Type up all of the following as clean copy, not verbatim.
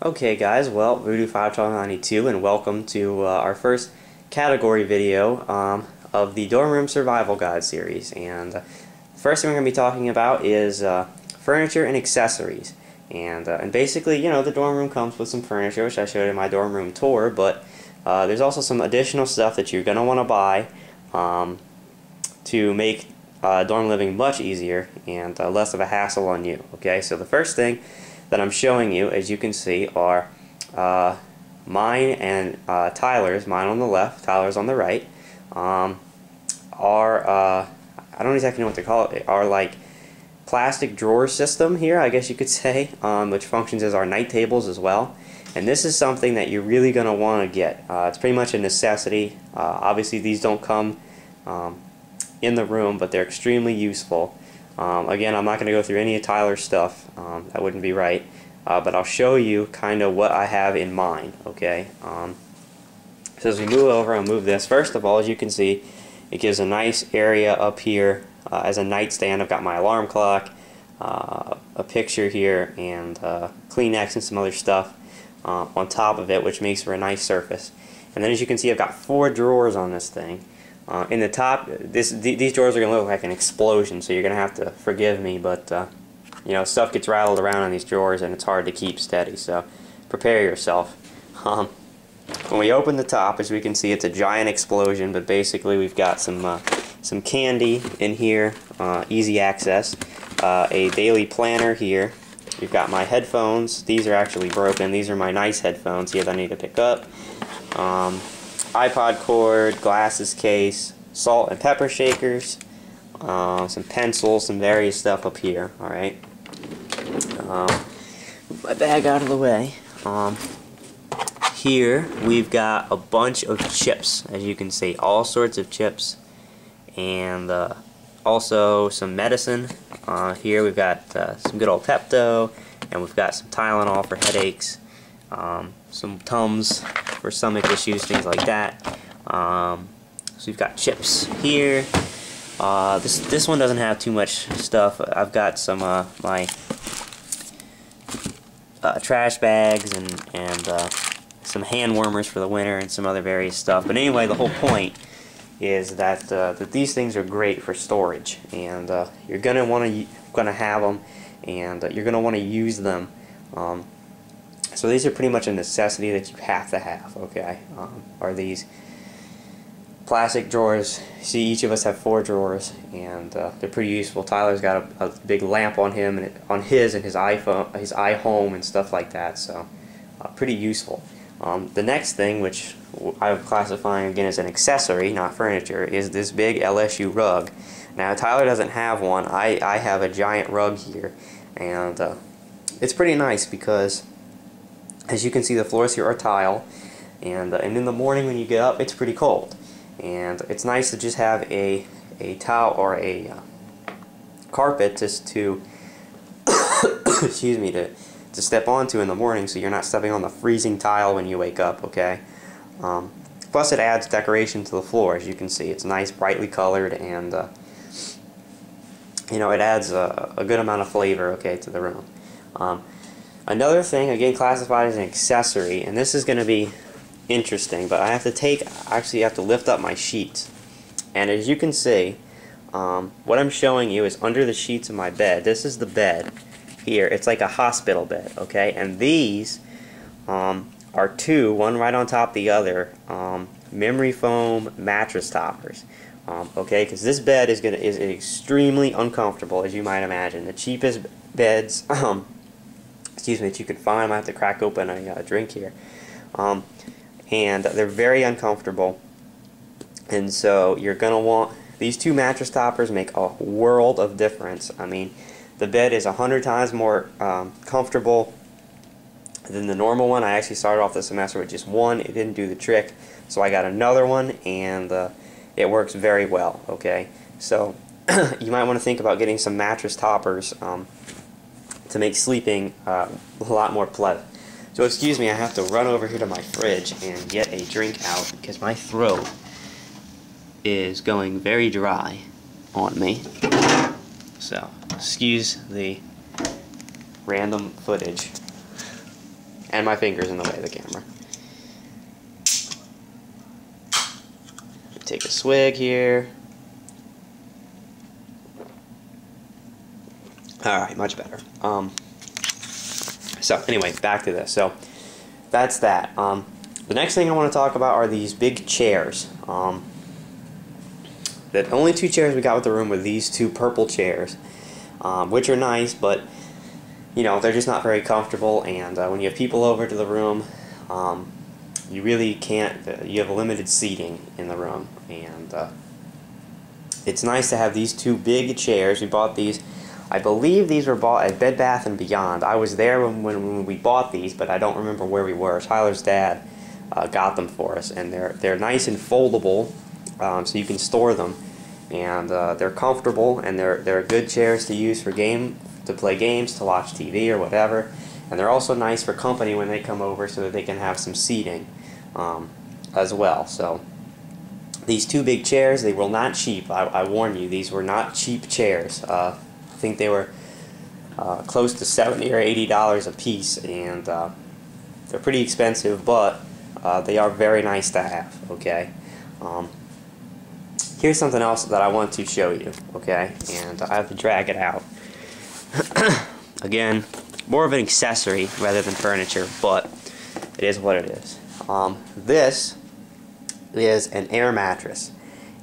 Okay guys, well, Voodoo51292 and welcome to our first category video of the Dorm Room Survival Guide series. And the first thing we're going to be talking about is furniture and accessories. And basically, you know, the dorm room comes with some furniture, which I showed in my dorm room tour, but there's also some additional stuff that you're going to want to buy to make dorm living much easier and less of a hassle on you. Okay, so the first thing that I'm showing you, as you can see, are mine and Tyler's. Mine on the left, Tyler's on the right. I don't exactly know what to call it. Our like plastic drawer system here, I guess you could say, which functions as our night tables as well. And this is something that you're really going to want to get. It's pretty much a necessity. Obviously, these don't come in the room, but they're extremely useful. Again, I'm not going to go through any of Tyler's stuff. That wouldn't be right. But I'll show you kind of what I have in mind. Okay. So as we move over, I'll move this. First of all, as you can see, it gives a nice area up here as a nightstand. I've got my alarm clock, a picture here, and Kleenex and some other stuff on top of it, which makes for a nice surface. And then as you can see, I've got 4 drawers on this thing. In the top, these drawers are going to look like an explosion, so you're going to have to forgive me, but you know, stuff gets rattled around in these drawers and it's hard to keep steady, so prepare yourself. When we open the top, as we can see, it's a giant explosion, but basically we've got some candy in here, easy access, a daily planner here. We've got my headphones. These are actually broken. These are my nice headphones here that I need to pick up. iPod cord, glasses case, salt and pepper shakers, some pencils, some various stuff up here. Alright. Move my bag out of the way. Here we've got a bunch of chips, as you can see, all sorts of chips, and also some medicine. Here we've got some good old Pepto, and we've got some Tylenol for headaches, some Tums for stomach issues, things like that. So we've got chips here. This one doesn't have too much stuff. I've got some my trash bags and some hand warmers for the winter and some other various stuff. But anyway, the whole point is that that these things are great for storage, and you're gonna have them, and you're gonna want to use them. So these are pretty much a necessity that you have to have. Okay, are these plastic drawers. See, each of us have 4 drawers, and they're pretty useful. Tyler's got a big lamp on him and on his iPhone, his iHome, and stuff like that. So pretty useful. The next thing, which I'm classifying again as an accessory, not furniture, is this big LSU rug. Now Tyler doesn't have one. I have a giant rug here, and it's pretty nice because, as you can see, the floors here are tile, and in the morning when you get up, it's pretty cold. And it's nice to just have a towel or a carpet just to excuse me, to step onto in the morning, so you're not stepping on the freezing tile when you wake up. Okay. Plus it adds decoration to the floor. As you can see, it's nice, brightly colored, and you know, it adds a good amount of flavor, okay, to the room. Another thing, again classified as an accessory, and this is going to be interesting, but I have to lift up my sheets, and as you can see, what I'm showing you is under the sheets of my bed. This is the bed here. It's like a hospital bed, okay, and these are 2, one right on top of the other, memory foam mattress toppers, okay, because this bed is extremely uncomfortable, as you might imagine. The cheapest beds excuse me, that you can find. I might have to crack open a drink here. And they're very uncomfortable, and so you're going to want these 2 mattress toppers. Make a world of difference. I mean, the bed is 100 times more comfortable than the normal one. I actually started off the semester with just one. It didn't do the trick, so I got another one, and it works very well. Okay, so you might want to think about getting some mattress toppers to make sleeping a lot more pleasant. So excuse me, I have to run over here to my fridge and get a drink out because my throat is going very dry on me. So excuse the random footage. And my finger's in the way of the camera. Take a swig here. Alright, much better. So anyway, back to this. So that's that. The next thing I want to talk about are these big chairs. The only two chairs we got with the room were these two purple chairs, which are nice, but you know, they're just not very comfortable, and when you have people over to the room, you really can't, you have limited seating in the room, and it's nice to have these two big chairs. We bought these, I believe these were bought at Bed Bath & Beyond. I was there when we bought these, but I don't remember where we were. Tyler's dad got them for us, and they're nice and foldable, so you can store them, and they're comfortable, and they're good chairs to use for to play games, to watch TV or whatever, and they're also nice for company when they come over so that they can have some seating as well. So these two big chairs, they were not cheap. I warn you, these were not cheap chairs. I think they were close to $70 or $80 a piece, and they're pretty expensive, but they are very nice to have, okay? Here's something else that I want to show you, okay? And I have to drag it out. Again, more of an accessory rather than furniture, but it is what it is. This is an air mattress,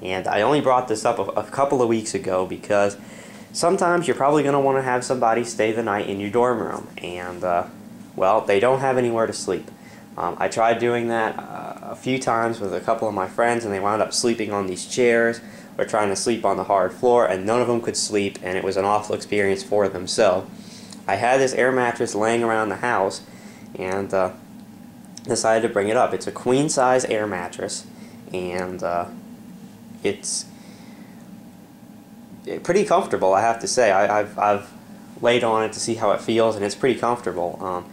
and I only brought this up a couple of weeks ago because sometimes you're probably going to want to have somebody stay the night in your dorm room, and well, they don't have anywhere to sleep. I tried doing that a few times with a couple of my friends, and they wound up sleeping on these chairs or trying to sleep on the hard floor, and none of them could sleep, and it was an awful experience for them. So I had this air mattress laying around the house, and decided to bring it up. It's a queen size air mattress, and it's pretty comfortable, I have to say. I've laid on it to see how it feels, and it's pretty comfortable.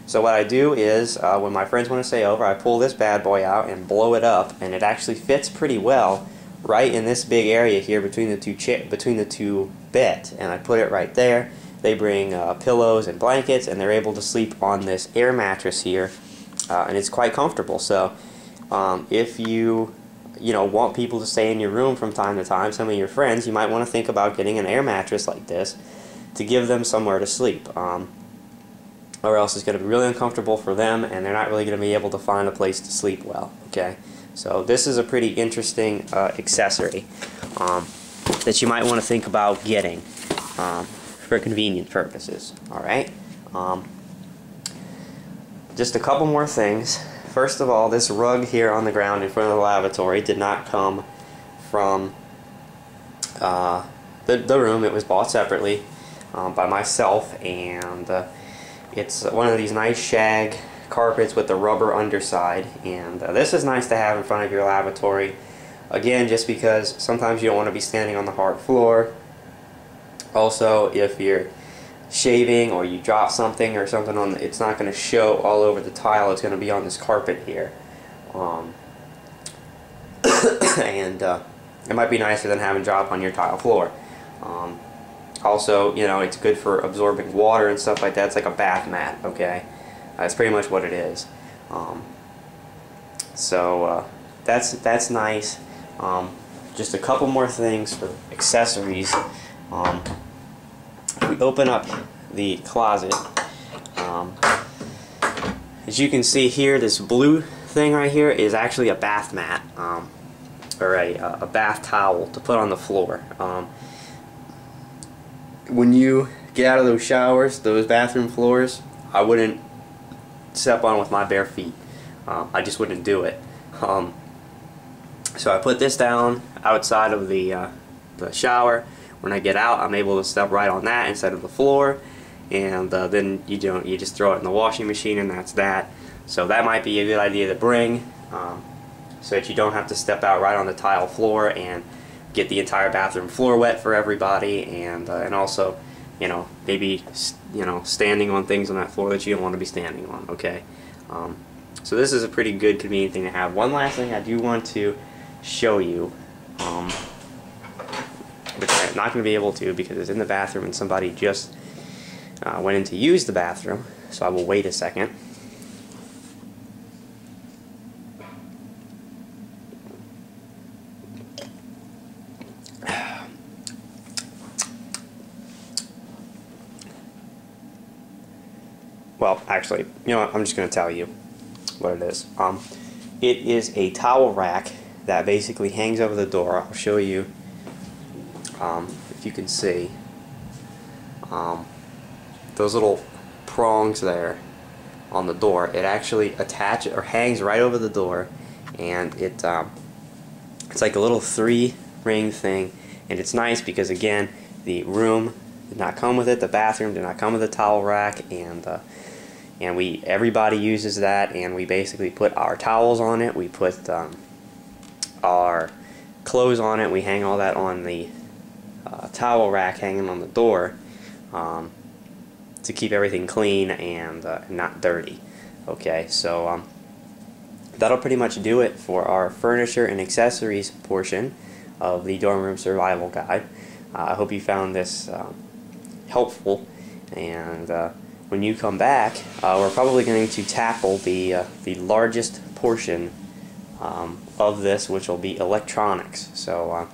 So what I do is, when my friends want to stay over, I pull this bad boy out and blow it up, and it actually fits pretty well right in this big area here between the two beds, and I put it right there. They bring pillows and blankets, and they're able to sleep on this air mattress here, and it's quite comfortable. So if you want people to stay in your room from time to time, some of your friends, you might want to think about getting an air mattress like this to give them somewhere to sleep. Or else it's going to be really uncomfortable for them, and they're not really going to be able to find a place to sleep well. Okay, so this is a pretty interesting accessory that you might want to think about getting for convenience purposes. All right, just a couple more things. First of all, this rug here on the ground in front of the lavatory did not come from the room. It was bought separately by myself, and it's one of these nice shag carpets with the rubber underside, and this is nice to have in front of your lavatory. Again, just because sometimes you don't want to be standing on the hard floor. Also, if you're shaving or you drop something or something on it's not going to show all over the tile. It's going to be on this carpet here, and it might be nicer than having drop on your tile floor. Also, it's good for absorbing water and stuff like that. It's like a bath mat, okay? That's pretty much what it is. So that's nice. Just a couple more things for accessories. We open up the closet. As you can see here, this blue thing right here is actually a bath mat, or a bath towel to put on the floor. When you get out of those showers, those bathroom floors, I wouldn't step on with my bare feet. I just wouldn't do it. So I put this down outside of the shower. When I get out, I'm able to step right on that instead of the floor, and then you just throw it in the washing machine, and that's that. So that might be a good idea to bring, so that you don't have to step out right on the tile floor and get the entire bathroom floor wet for everybody, and also, maybe standing on things on that floor that you don't want to be standing on. Okay, so this is a pretty good, convenient thing to have. One last thing I do want to show you, which I'm not going to be able to because it's in the bathroom and somebody just went in to use the bathroom, so I will wait a second. actually, you know what, I'm just going to tell you what it is. It is a towel rack that basically hangs over the door. I'll show you if you can see those little prongs there on the door. It actually attaches or hangs right over the door, and it's like a little 3-ring thing, and it's nice because again the room did not come with it, the bathroom did not come with a towel rack, and everybody uses that, and we basically put our towels on it, we put our clothes on it, we hang all that on the towel rack hanging on the door to keep everything clean and not dirty. Okay, so that'll pretty much do it for our furniture and accessories portion of the dorm room survival guide. I hope you found this helpful, and when you come back, we're probably going to tackle the largest portion of this, which will be electronics. So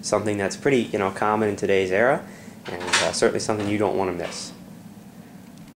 something that's pretty common in today's era, and certainly something you don't want to miss.